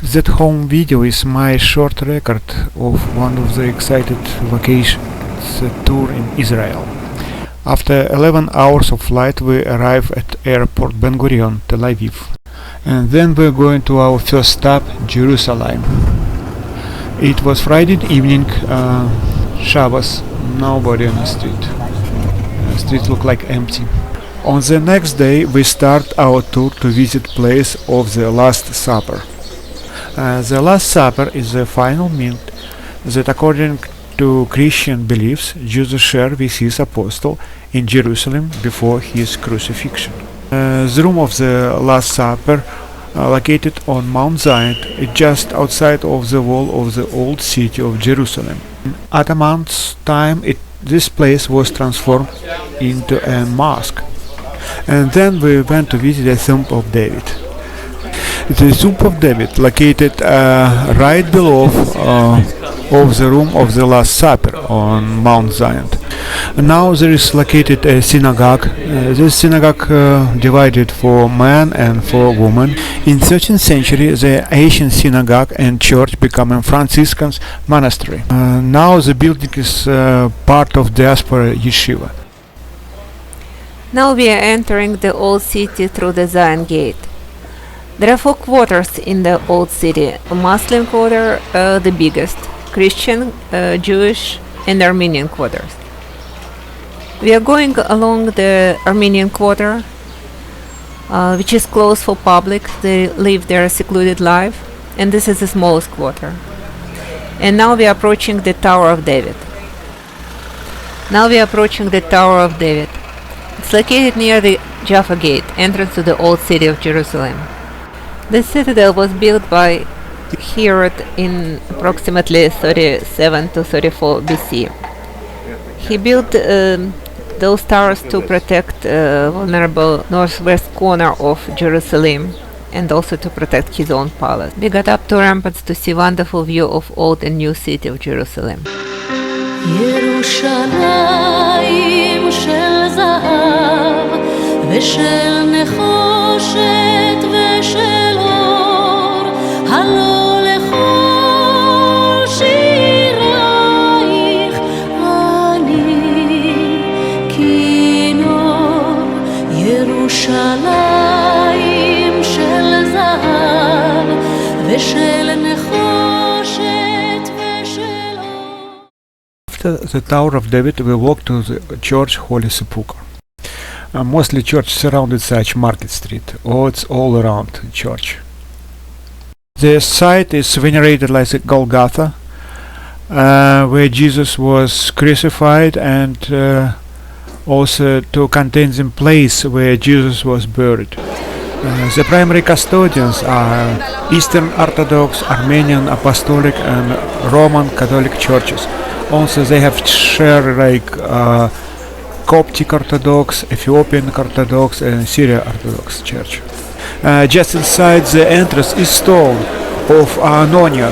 That home video is my short record of one of the excited vacations tour in Israel. After 11 hours of flight, we arrive at airport Ben Gurion, Tel Aviv. And then we're going to our first stop, Jerusalem. It was Friday evening, Shabbos, nobody on the street. The street looked like empty. On the next day, we start our tour to visit place of the Last Supper. The Last Supper is the final meal that, according to Christian beliefs, Jesus shared with his apostle in Jerusalem before his crucifixion. The room of the Last Supper, located on Mount Zion, is just outside of the wall of the old city of Jerusalem. At a month's time, this place was transformed into a mosque. And then we went to visit the Tomb of David. The Tomb of David, located right below of the room of the Last Supper on Mount Zion. Now there is located a synagogue. This synagogue divided for men and for women. In 13th century, the ancient synagogue and church became a Franciscan monastery. Now the building is part of diaspora yeshiva. Now we are entering the old city through the Zion Gate. There are 4 quarters in the old city. A Muslim quarter, the biggest, Christian, Jewish and Armenian quarters. We are going along the Armenian quarter, which is closed for public. They live their secluded life, and this is the smallest quarter. And now we are approaching the Tower of David. It's located near the Jaffa Gate, entrance to the old city of Jerusalem. The citadel was built by Herod in approximately 37 to 34 BC. He built those towers to protect vulnerable northwest corner of Jerusalem and also to protect his own palace. We got up to ramparts to see wonderful view of old and new city of Jerusalem. ירושלים של זהב ושל נחושת ושל אור, הלא לכל שירייך אני כינור. ירושלים של זהב ושל נחושת ושל אור. After the Tower of David, we walked to the church Holy Sepulchre. Mostly church surrounded such Market Street, or it's all around the church. The site is venerated like a Golgotha, where Jesus was crucified, and also to contain the place where Jesus was buried. The primary custodians are Eastern Orthodox, Armenian Apostolic and Roman Catholic churches. Also they have share like Coptic Orthodox, Ethiopian Orthodox and Syria Orthodox church. Just inside the entrance is stone of Anonian,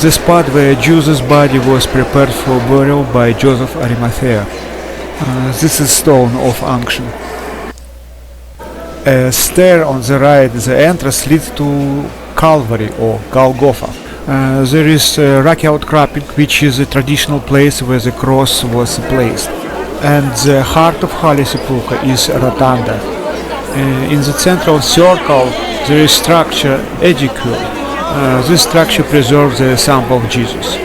the spot where Jesus' body was prepared for burial by Joseph Arimathea. This is stone of unction. A stair on the right, the entrance leads to Calvary or Golgotha. There is rocky outcropping, which is a traditional place where the cross was placed. And the heart of Holy Sepulchre is rotunda. In the central circle there is structure edicule. This structure preserves the sample of Jesus.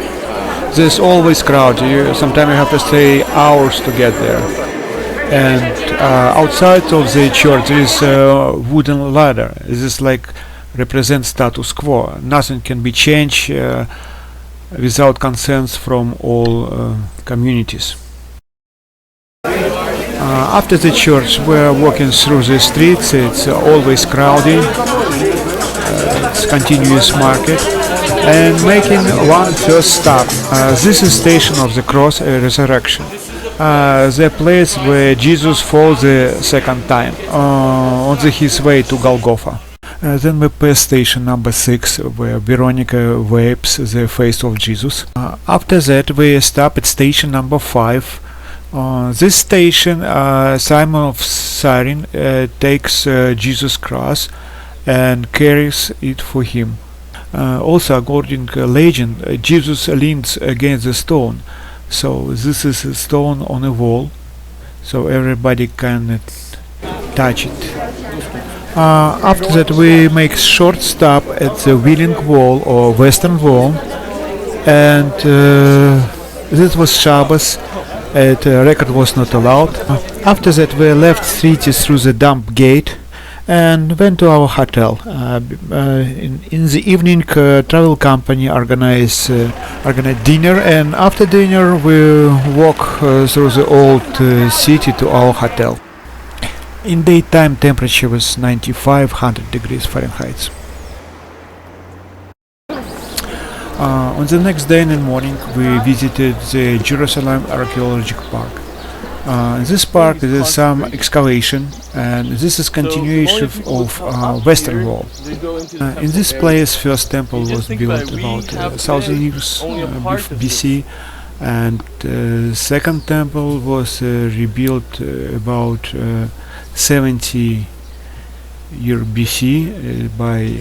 There's always crowd. Sometimes you have to stay hours to get there. And outside of the church there is a wooden ladder. This is like represents status quo. Nothing can be changed without consent from all communities. After the church, we're walking through the streets. It's always crowded. It's continuous market, and making one first stop. This is station of the cross resurrection, the place where Jesus falls the second time on his way to Golgotha. Then we pass station number 6, where Veronica wipes the face of Jesus. After that, we stop at station number 5. This station, Simon of Cyrene takes Jesus' cross and carries it for him. Also, according legend, Jesus leans against the stone. So this is a stone on a wall, so everybody can touch it. After that, we make short stop at the Wailing Wall or Western Wall, and this was Shabbos. Record was not allowed. After that, we left city through the dump gate and went to our hotel. In the evening, travel company organized dinner, and after dinner we walk through the old city to our hotel. In daytime, temperature was 95-100 degrees Fahrenheit. On the next day in the morning, we visited the Jerusalem Archaeological Park. In this park there is some excavation, and this is continuation of Western Wall. In this place, first temple was built about 1000 years BC, and second temple was rebuilt about 70 year BC by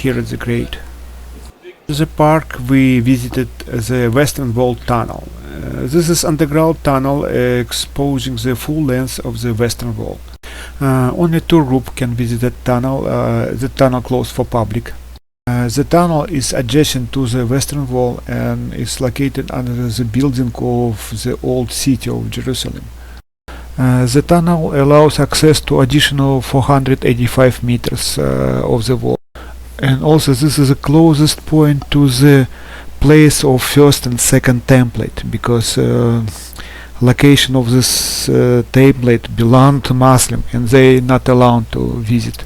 Herod the Great. In the park we visited the Western Wall tunnel. This is underground tunnel exposing the full length of the Western Wall. Only tour group can visit the tunnel. The tunnel closed for public. The tunnel is adjacent to the Western Wall and is located under the building of the old city of Jerusalem. The tunnel allows access to additional 485 meters of the wall. And also this is the closest point to the place of first and second template, because location of this template belong to Muslim and they not allowed to visit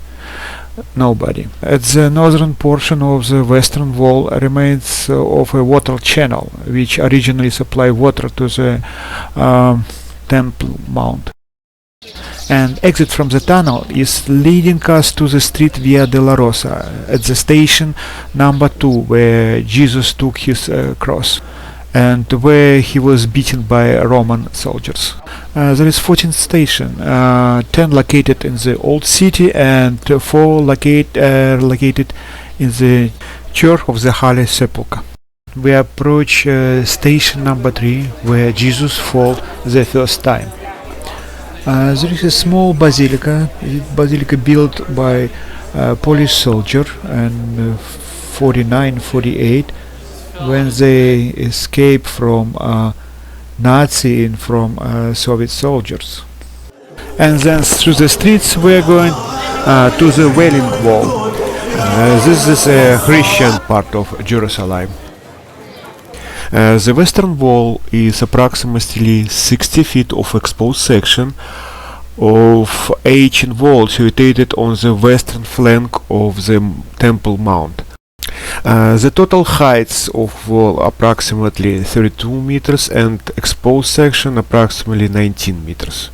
nobody. At the northern portion of the Western Wall remains of a water channel which originally supplied water to the Temple Mount. And exit from the tunnel is leading us to the street Via Dolorosa at the station number 2, where Jesus took his cross and where he was beaten by Roman soldiers. There is 14 stations, 10 located in the old city and 4 located in the Church of the Holy Sepulchre. We approach station number 3, where Jesus fell the first time. There is a small basilica built by Polish soldier in 49-48 when they escaped from Nazi and from Soviet soldiers. And then through the streets we're going to the Wailing Wall. This is a Christian part of Jerusalem. The Western Wall is approximately 60 feet of exposed section of ancient wall situated on the western flank of the Temple Mount. The total height of wall approximately 32 meters and exposed section approximately 19 meters.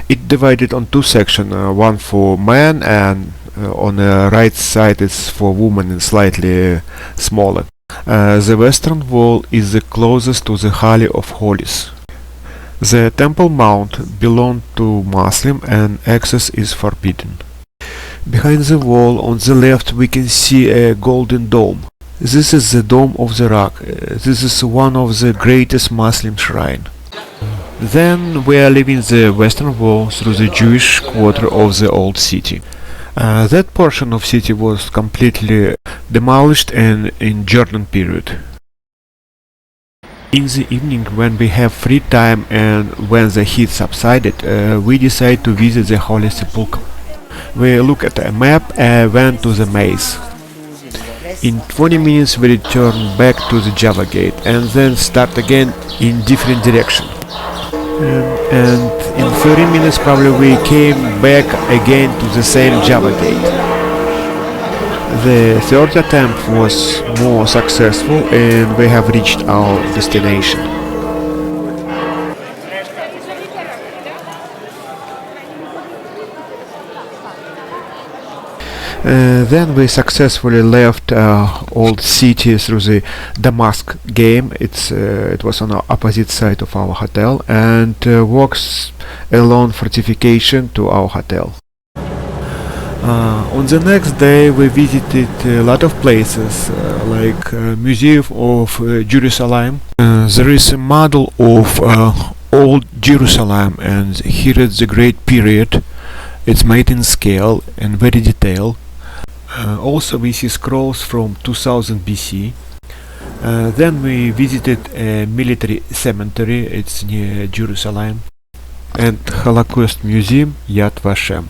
It divided on 2 sections, one for men and on the right side is for women and slightly smaller. The Western Wall is the closest to the Holy of Holies. The Temple Mount belonged to Muslim and access is forbidden. Behind the wall on the left we can see a golden dome. This is the Dome of the Rock. This is one of the greatest Muslim shrine. Then we are leaving the Western Wall through the Jewish quarter of the old city. That portion of city was completely demolished in Jordan period. In the evening, when we have free time and when the heat subsided, we decide to visit the Holy Sepulchre. We look at a map and went to the maze. In 20 minutes we return back to the Java Gate and then start again in different direction. And in 30 minutes probably we came back again to the same Java Gate. The third attempt was more successful and we have reached our destination. Then we successfully left old city through the Damask game. It was on the opposite side of our hotel and walks along fortification to our hotel. On the next day we visited a lot of places like Museum of Jerusalem. There is a model of old Jerusalem, and here is the great period. It's made in scale and very detailed. Also we see scrolls from 2000 BC. Then we visited a military cemetery, it's near Jerusalem, and Holocaust Museum Yad Vashem.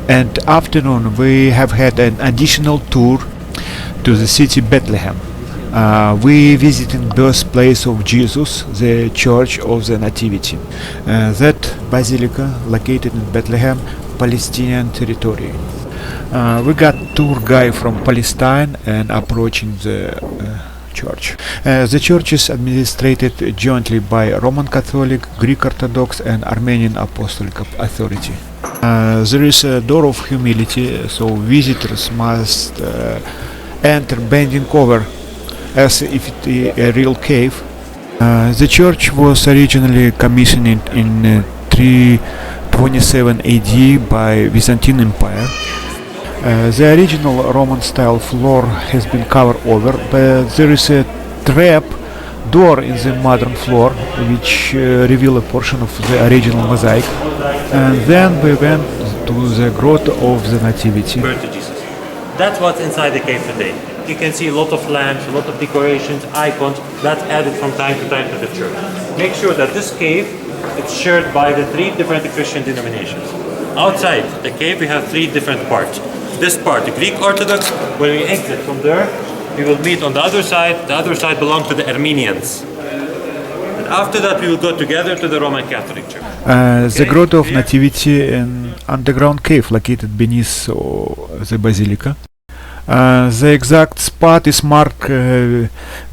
And afternoon we have had an additional tour to the city Bethlehem. We visited birthplace of Jesus, the Church of the Nativity. That basilica located in Bethlehem, Palestinian territory. We got tour guide from Palestine and approaching the church. The church is administrated jointly by Roman Catholic, Greek Orthodox and Armenian Apostolic Authority. There is a door of humility, so visitors must enter bending over as if it is a real cave. The church was originally commissioned in 327 AD by Byzantine Empire. The original Roman style floor has been covered over, but there is a trap door in the modern floor which reveal a portion of the original mosaic. And then we went to the grotto of the Nativity. Birth to Jesus. That's what's inside the cave today. You can see a lot of lamps, a lot of decorations, icons. That's added from time to time to the church. Make sure that this cave is shared by the 3 different Christian denominations. Outside the cave we have 3 different parts. This part, the Greek Orthodox, when we exit from there, we will meet on the other side. The other side belongs to the Armenians. And after that we will go together to the Roman Catholic Church. The grotto of Nativity, an underground cave located beneath the basilica. The exact spot is marked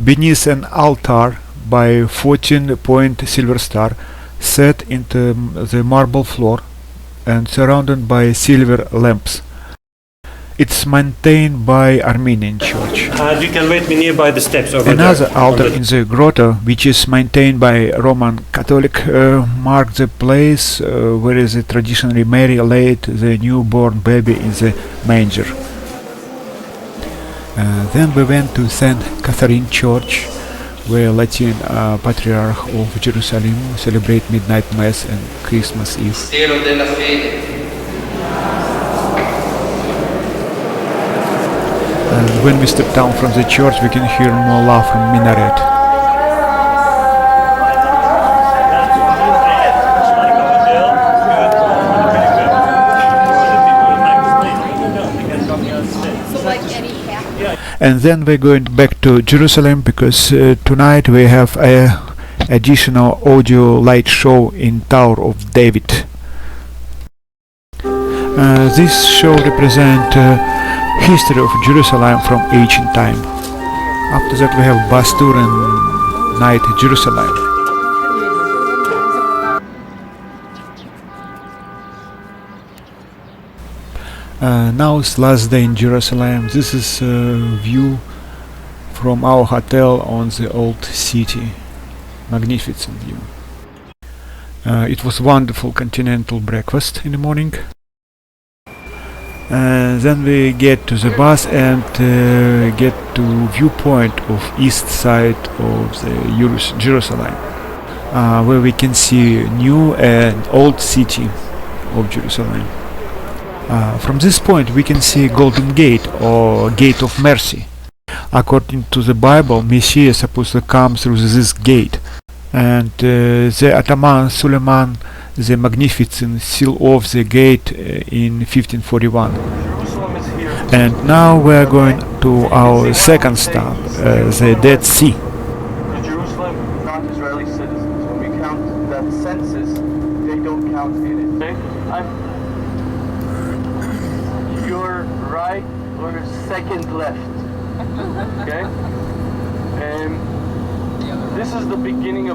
beneath an altar by 14-point silver star set into the marble floor and surrounded by silver lamps. It's maintained by Armenian Church. You can wait me nearby the steps over Another there. altar in the grotto, which is maintained by Roman Catholic, marks the place where the traditionally Mary laid the newborn baby in the manger. Then we went to St. Catherine Church, where Latin Patriarch of Jerusalem celebrate Midnight Mass and Christmas Eve. And when we step down from the church, we can hear Mullah from minaret. And then we're going back to Jerusalem because tonight we have a additional audio light show in Tower of David. This show represents history of Jerusalem from ancient time. After that we have bus tour and night Jerusalem. Now it's last day in Jerusalem. This is a view from our hotel on the old city. Magnificent view. It was wonderful continental breakfast in the morning. Then we get to the bus and get to viewpoint of east side of the Jerusalem, where we can see new and old city of Jerusalem. From this point we can see Golden Gate or Gate of Mercy. According to the Bible, Messiah is supposed to come through this gate, and the Ataman Suleiman the Magnificent sealed off the gate in 1541. And now we are going to our second stop, the Dead Sea. In Jerusalem, not Israeli citizens. When we count that census, they don't count in it. Okay? You're right or second left. Okay? And this is the beginning of